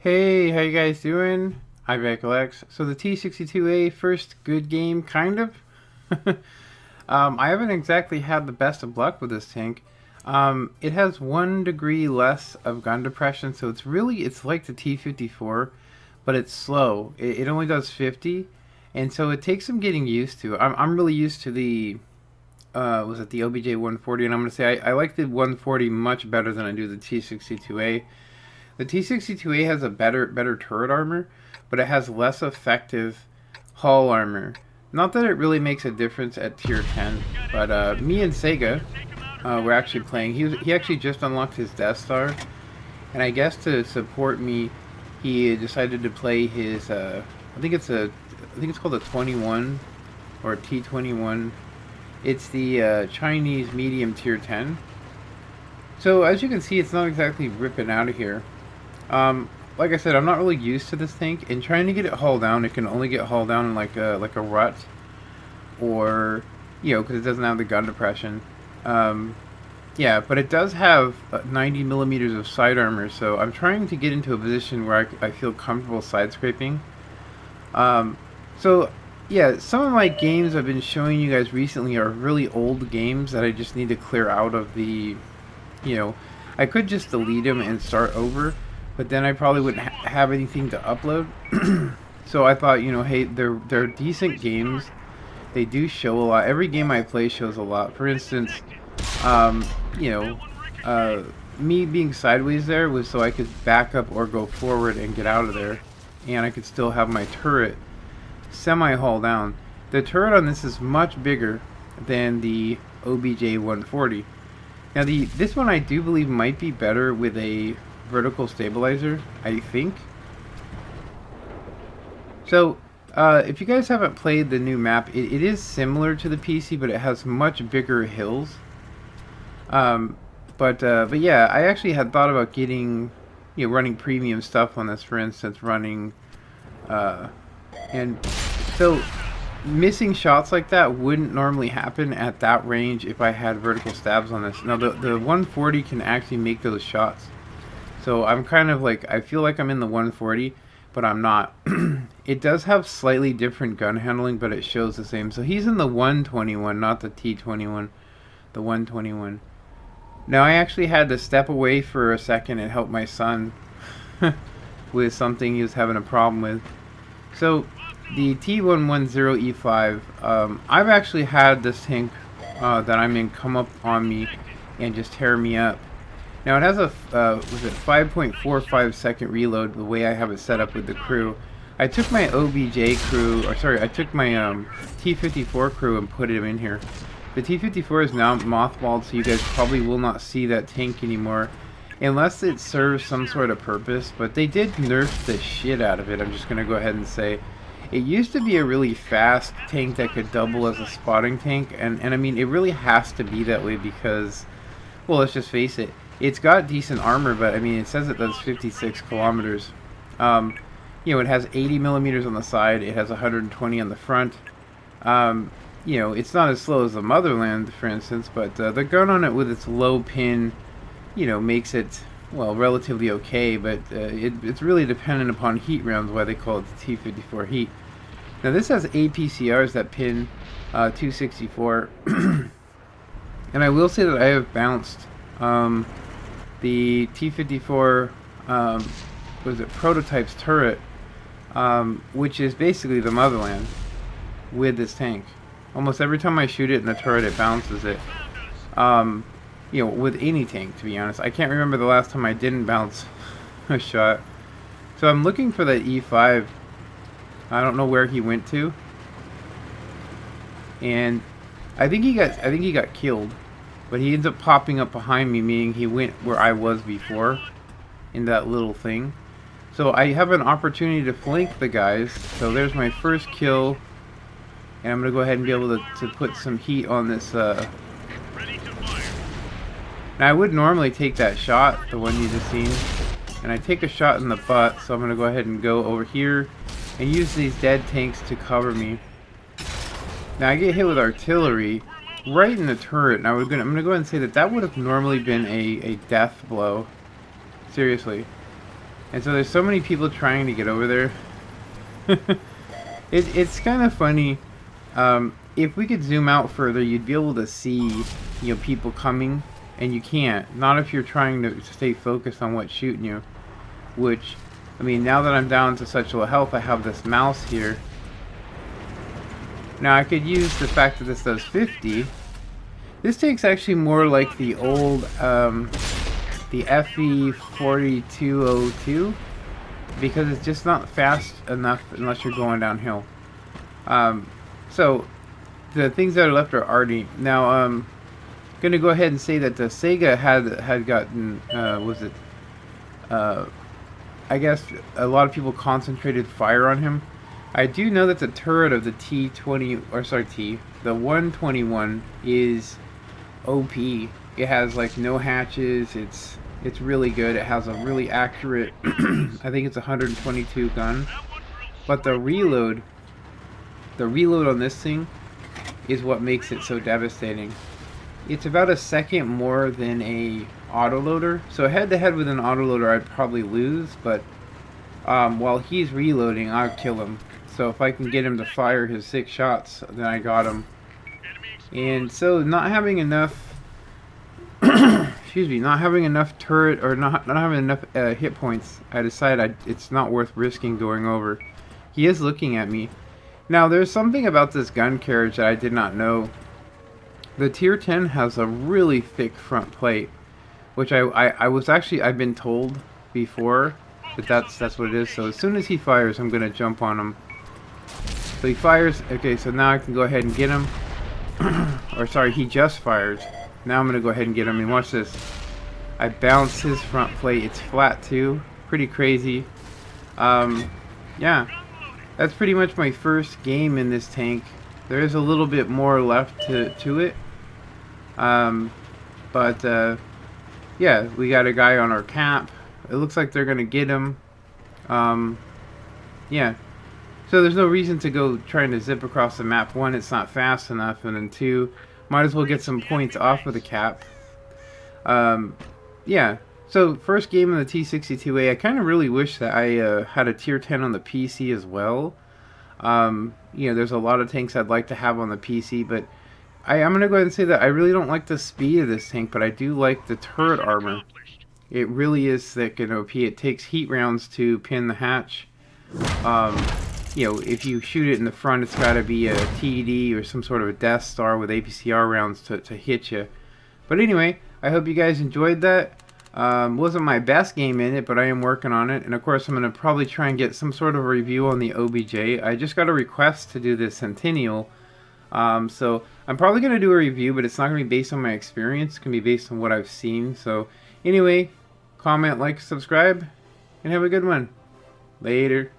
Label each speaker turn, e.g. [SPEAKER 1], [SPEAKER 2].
[SPEAKER 1] Hey, how you guys doing? I'm Alex. So the T62A first good game, kind of. I haven't exactly had the best of luck with this tank. It has 1 degree less of gun depression, so it's like the T54, but it's slow. It only does 50, and so it takes some getting used to. I'm really used to the was it the OBJ 140, and I'm gonna say I like the 140 much better than I do the T62A. The T62A has a better turret armor, but it has less effective hull armor. Not that it really makes a difference at tier 10, but me and Sega were actually playing. He actually just unlocked his Death Star, and I guess to support me, he decided to play his. I think it's called a 21 or a T21. It's the Chinese medium tier 10. So as you can see, it's not exactly ripping out of here. Like I said, I'm not really used to this tank, and trying to get it hauled down, it can only get hauled down in like a rut, or because it doesn't have the gun depression. Yeah, but it does have 90 millimeters of side armor, so I'm trying to get into a position where I feel comfortable side scraping. So yeah, some of my games I've been showing you guys recently are really old games that I just need to clear out of the, I could just delete them and start over, but then I probably wouldn't have anything to upload. So I thought, hey, they're decent games. They do show a lot. Every game I play shows a lot. For instance, um, you know, me being sideways there was so I could back up or go forward and get out of there, and I could still have my turret semi-haul down. The turret on this is much bigger than the OBJ 140. Now this one I do believe might be better with a vertical stabilizer, I think. So if you guys haven't played the new map, it is similar to the PC, but it has much bigger hills. But yeah, I actually had thought about getting, running premium stuff on this. For instance, running, and so missing shots like that wouldn't normally happen at that range if I had vertical stabs on this. Now the 140 can actually make those shots. So I'm kind of like, I feel like I'm in the 140, but I'm not. It does have slightly different gun handling, but it shows the same. So he's in the 121, not the T21, the 121. Now I actually had to step away for a second and help my son with something he was having a problem with. So the T110E5, I've actually had this tank that I'm in come up on me and just tear me up. Now it has a was it 5.45 second reload the way I have it set up with the crew. I took my OBJ crew, or sorry, I took my T54 crew and put it in here. The T54 is now mothballed, so you guys probably will not see that tank anymore unless it serves some sort of purpose, but they did nerf the shit out of it. I'm just going to go ahead and say it used to be a really fast tank that could double as a spotting tank, and I mean, it really has to be that way because, well, let's just face it, it's got decent armor, but I mean, it says it does 56 kilometers. It has 80 millimeters on the side, it has 120 on the front. It's not as slow as the Motherland, for instance, but the gun on it with its low pin, makes it, well, relatively okay, but it's really dependent upon heat rounds, why they call it the T54 heat. Now this has APCRs that pin 264, and I will say that I have bounced the T54, was it Prototype's turret, which is basically the Motherland, with this tank. Almost every time I shoot it in the turret, it bounces it. With any tank, to be honest. I can't remember the last time I didn't bounce a shot. So I'm looking for that E5. I don't know where he went to. And I think he got killed. But he ends up popping up behind me, meaning he went where I was before, in that little thing. So I have an opportunity to flank the guys. So there's my first kill. And I'm going to go ahead and be able to put some heat on this. Now I would normally take that shot, the one you just seen. And I take a shot in the butt, so I'm going to go ahead and go over here and use these dead tanks to cover me. Now I get hit with artillery right in the turret, and I'm going to go ahead and say that would have normally been a death blow. Seriously. And so there's so many people trying to get over there. It's kind of funny. If we could zoom out further, you'd be able to see, people coming, and you can't. Not if you're trying to stay focused on what's shooting you. Which, I mean, now that I'm down to such low health, I have this mouse here. Now I could use the fact that this does 50. This tank's actually more like the old, the FE 4202, because it's just not fast enough unless you're going downhill. So the things that are left are arty. Now, gonna go ahead and say that the Sega had gotten, I guess a lot of people concentrated fire on him. I do know that the turret of the the 121 is OP. It has like no hatches. It's really good. It has a really accurate, I think it's 122 gun. But the reload on this thing is what makes it so devastating. It's about a second more than a autoloader. So head to head with an autoloader I'd probably lose, but while he's reloading, I'll kill him. So if I can get him to fire his 6 shots, then I got him. And so not having enough excuse me, not having enough turret, or not having enough hit points, I decided it's not worth risking going over. He is looking at me. Now there's something about this gun carriage that I did not know. The tier 10 has a really thick front plate, which I've been told before that that's what it is. So as soon as he fires, I'm gonna jump on him. So he fires. Okay, so now I can go ahead and get him. Or sorry, he just fires. Now I'm gonna go ahead and get him, and watch this. I bounce his front plate. It's flat too. Pretty crazy. Yeah, that's pretty much my first game in this tank. There is a little bit more left to it. Yeah, we got a guy on our cap. It looks like they're gonna get him. Yeah. So there's no reason to go trying to zip across the map. One, it's not fast enough, and then two, might as well get some points off of the cap. Yeah. So first game in the T62A. I kind of really wish that I had a tier 10 on the PC as well. There's a lot of tanks I'd like to have on the PC, but I'm going to go ahead and say that I really don't like the speed of this tank, but I do like the turret armor. It really is thick and OP. It takes heat rounds to pin the hatch. If you shoot it in the front, it's got to be a TD or some sort of a Death Star with APCR rounds to hit you. But anyway, I hope you guys enjoyed that. Wasn't my best game in it, but I am working on it. And of course, I'm going to probably try and get some sort of review on the OBJ. I just got a request to do the Centennial. So I'm probably going to do a review, but it's not going to be based on my experience. It's going to be based on what I've seen. So anyway, comment, like, subscribe, and have a good one. Later.